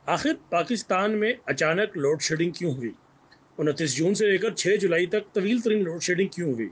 आखिर पाकिस्तान में अचानक लोड शेडिंग क्यों हुई? 29 जून से लेकर 6 जुलाई तक तवील तरीन लोड शेडिंग क्यों हुई?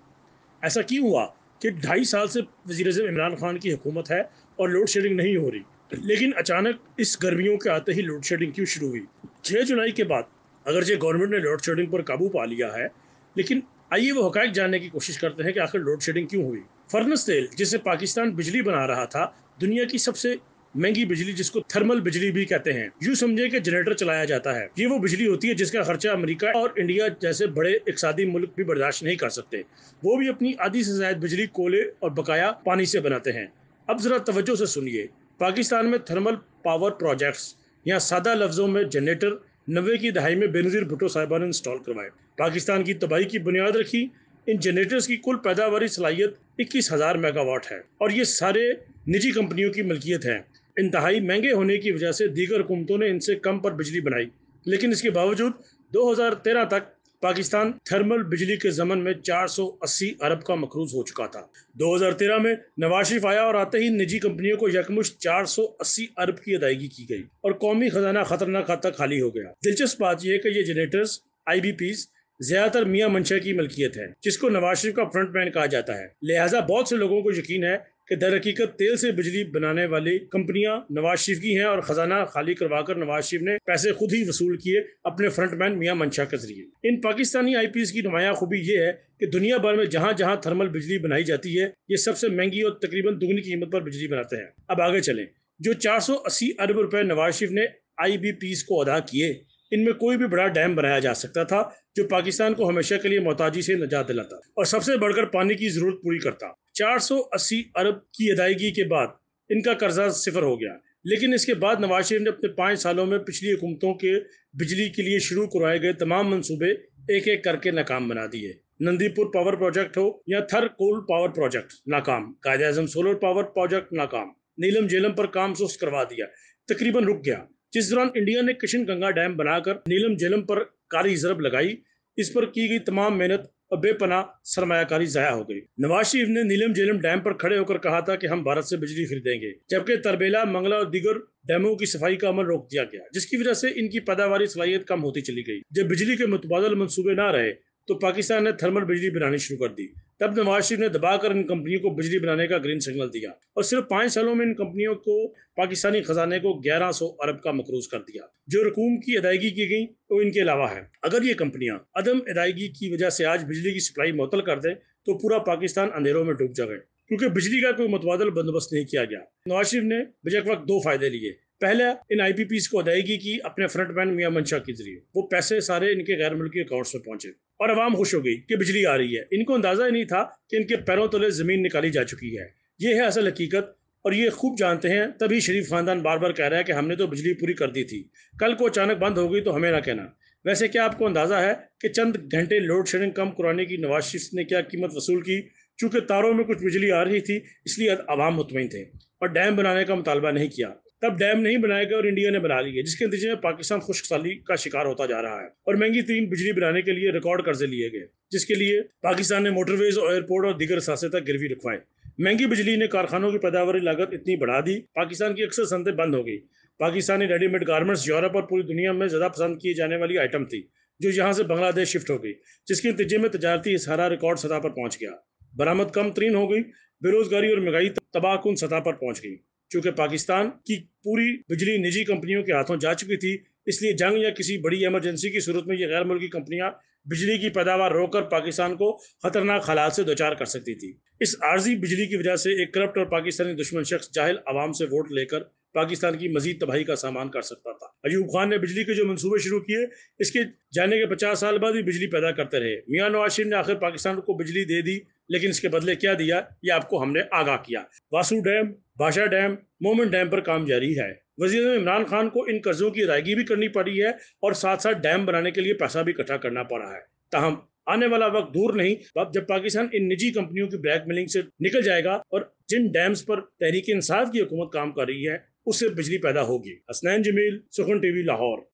ऐसा क्यों हुआ कि 2.5 साल से वज़ीर-ए-आज़म इमरान खान की हुकूमत है और लोड शेडिंग नहीं हो रही, लेकिन अचानक इस गर्मियों के आते ही लोड शेडिंग क्यों शुरू हुई? 6 जुलाई के बाद अगरचे गवर्नमेंट ने लोड शेडिंग पर काबू पा लिया है, लेकिन आइए वो हकायक जानने की कोशिश करते हैं कि आखिर लोड शेडिंग क्यों हुई। फर्नेस तेल जिससे पाकिस्तान बिजली बना रहा था, दुनिया की सबसे महंगी बिजली जिसको थर्मल बिजली भी कहते हैं, यूं समझे कि जनरेटर चलाया जाता है। ये वो बिजली होती है जिसका खर्चा अमेरिका और इंडिया जैसे बड़े इक़्तिसादी मुल्क भी बर्दाश्त नहीं कर सकते। वो भी अपनी आधी से ज्यादा बिजली कोयले और बकाया पानी से बनाते हैं। अब जरा तवज्जो से सुनिए, पाकिस्तान में थर्मल पावर प्रोजेक्ट्स या सादा लफ्जों में जनरेटर 90 की दहाई में बेनज़ीर भुट्टो साहिबा ने इंस्टॉल करवाए, पाकिस्तान की तबाही की बुनियाद रखी। इन जनरेटर्स की कुल पैदावारी सलाहियत 21,000 मेगावाट है और ये सारे निजी कंपनियों की मलकियत है। इंतहाई महंगे होने की वजह से दीगर हुकूमतों ने इनसे कम पर बिजली बनाई, लेकिन इसके बावजूद 2013 तक पाकिस्तान थर्मल बिजली के ज़मन में 480 अरब का मकरूज हो चुका था। 2013 में नवाज शरीफ आया और आते ही निजी कंपनियों को यकमुश्त 480 अरब की अदायगी की गई और कौमी खजाना खतरनाक हद तक खाली हो गया। दिलचस्प बात यह है कि ये जनरेटर्स IBPs ज्यादातर मियां मंशा की मलकियत है, जिसको नवाज शरीफ का फ्रंटमैन कहा जाता है। लिहाजा बहुत से लोगों को यकीन है कि दर हकीकत तेल से बिजली बनाने वाली कंपनियां नवाज शरीफ की हैं और खजाना खाली करवाकर नवाज शरीफ ने पैसे खुद ही वसूल किए अपने फ्रंटमैन मियां मंशा के जरिए। इन पाकिस्तानी IPs की नुमाया खूबी ये है कि दुनिया भर में जहां जहां थर्मल बिजली बनाई जाती है, ये सबसे महंगी और तकरीबन दुगनी कीमत पर बिजली बनाते हैं। अब आगे चलें। जो 480 अरब रुपए नवाज शरीफ ने IBPs को अदा किए, इनमें कोई भी बड़ा डैम बनाया जा सकता था जो पाकिस्तान को हमेशा के लिए मोहताजी से निजात दिलाता और सबसे बढ़कर पानी की जरूरत पूरी करता। 480 अरब की अदायगी के बाद इनका कर्जा सिफर हो गया, लेकिन इसके बाद नवाज शरीफ ने अपने 5 सालों में पिछली हुकूमतों के बिजली के लिए शुरू करवाए गए तमाम मंसूबे एक एक करके नाकाम बना दिए। नंदीपुर पावर प्रोजेक्ट हो या थर कोल पावर प्रोजेक्ट नाकाम, कायदे आजम सोलर पावर प्रोजेक्ट नाकाम, नीलम झेलम पर काम सुस्त करवा दिया, तकरीबन रुक गया। जिस दौरान इंडिया ने किशन गंगा डैम बनाकर नीलम झेलम पर कारी जरब लगाई, इस पर की गई तमाम मेहनत और बेपनाह सरमायाकारी जाया हो गई। नवाज शरीफ ने नीलम झेलम डैम पर खड़े होकर कहा था कि हम भारत से बिजली खरीदेंगे, जबकि तरबेला, मंगला और दीगर डैमों की सफाई का अमल रोक दिया गया, जिसकी वजह से इनकी पैदावारी सलाहियत कम होती चली गई। जब बिजली के मुतबादल मंसूबे ना रहे तो पाकिस्तान ने थर्मल बिजली बनानी शुरू कर दी। तब नवाज शरीफ ने दबाकर इन कंपनियों को बिजली बनाने का ग्रीन सिग्नल दिया और सिर्फ 5 सालों में इन कंपनियों को पाकिस्तानी खजाने को 1100 अरब का मकरूज कर दिया। जो रकूम की अदायगी की गई वो इनके अलावा है। अगर ये कंपनियां अदम अदायगी की वजह से आज बिजली की सप्लाई मुअत्तल कर दें तो पूरा पाकिस्तान अंधेरों में डूब जाए, क्योंकि बिजली का कोई मुतबादल बंदोबस्त नहीं किया गया। नवाज शरीफ ने बेशक वक्त 2 फायदे लिए। पहला, इन IPPs को अदायगी की अपने फ्रंटमैन मियां मंशा के जरिए, वो पैसे सारे इनके गैर मुल्की अकाउंट्स में पहुंचे और अवाम खुश हो गई कि बिजली आ रही है। इनको अंदाजा ही नहीं था कि इनके पैरों तले जमीन निकाली जा चुकी है। ये है असल हकीकत और ये खूब जानते हैं, तभी शरीफ खानदान बार बार कह रहा है कि हमने तो बिजली पूरी कर दी थी, कल को अचानक बंद हो गई तो हमें ना कहना। वैसे क्या आपको अंदाजा है कि चंद घंटे लोड शेडिंग कम कराने की नवाज शरीफ ने क्या कीमत वसूल की? चूंकि तारों में कुछ बिजली आ रही थी इसलिए अवाम मुतमईन थे और डैम बनाने का मुतालबा नहीं किया। तब डैम नहीं बनाए गए और इंडिया ने बना लिए, जिसके नतीजे में पाकिस्तान खुशकसाली का शिकार होता जा रहा है और महंगी तरीन बिजली बनाने के लिए रिकॉर्ड कर्जे लिए गए, जिसके लिए पाकिस्तान ने मोटरवेज, एयरपोर्ट और दीगर असासे तक गिरवी रखवाए। महंगी बिजली ने कारखानों की पैदावारी लागत इतनी बढ़ा दी, पाकिस्तान की अक्सर सनतें बंद हो गई। पाकिस्तानी रेडीमेड गारमेंट्स यूरोप और पूरी दुनिया में ज्यादा पसंद की जाने वाली आइटम थी, जो यहाँ से बांग्लादेश शिफ्ट हो गई, जिसके नतीजे में तजारती इशारा रिकॉर्ड सतह पर पहुंच गया। बरामद कम तरीन हो गई, बेरोजगारी और महंगाई तबाहकुन सतह पर पहुंच गई। चूंकि पाकिस्तान की पूरी बिजली निजी कंपनियों के हाथों जा चुकी थी, इसलिए जंग या किसी बड़ी इमरजेंसी की सूरत में ये गैर मुल्की कंपनियां बिजली की पैदावार रोककर पाकिस्तान को खतरनाक हालात से दो चार कर सकती थी। इस आर्जी बिजली की वजह से एक करप्ट और पाकिस्तानी दुश्मन शख्स जाहिल आवाम से वोट लेकर पाकिस्तान की मजीद तबाही का सामान कर सकता था। अयूब खान ने बिजली के जो मंसूबे शुरू किए, इसके जाने के 50 साल बाद भी बिजली पैदा करते रहे। मियां नवाज शरीफ ने आखिर पाकिस्तान को बिजली दे दी, लेकिन इसके बदले क्या दिया ये आपको हमने आगाह किया। वासू डैम, भाषा डैम, मोमिन डैम पर काम जारी है। वज़ीर इमरान खान को इन कर्जों की अदायगी भी करनी पड़ी है और साथ साथ डैम बनाने के लिए पैसा भी इकट्ठा करना पड़ा है। ताहम आने वाला वक्त दूर नहीं जब पाकिस्तान इन निजी कंपनियों की ब्लैकमेलिंग से निकल जाएगा और जिन डैम्स पर तहरीक इंसाफ की हुकूमत काम कर रही है उससे बिजली पैदा होगी। हसनैन जमील, सुखन TV, लाहौर।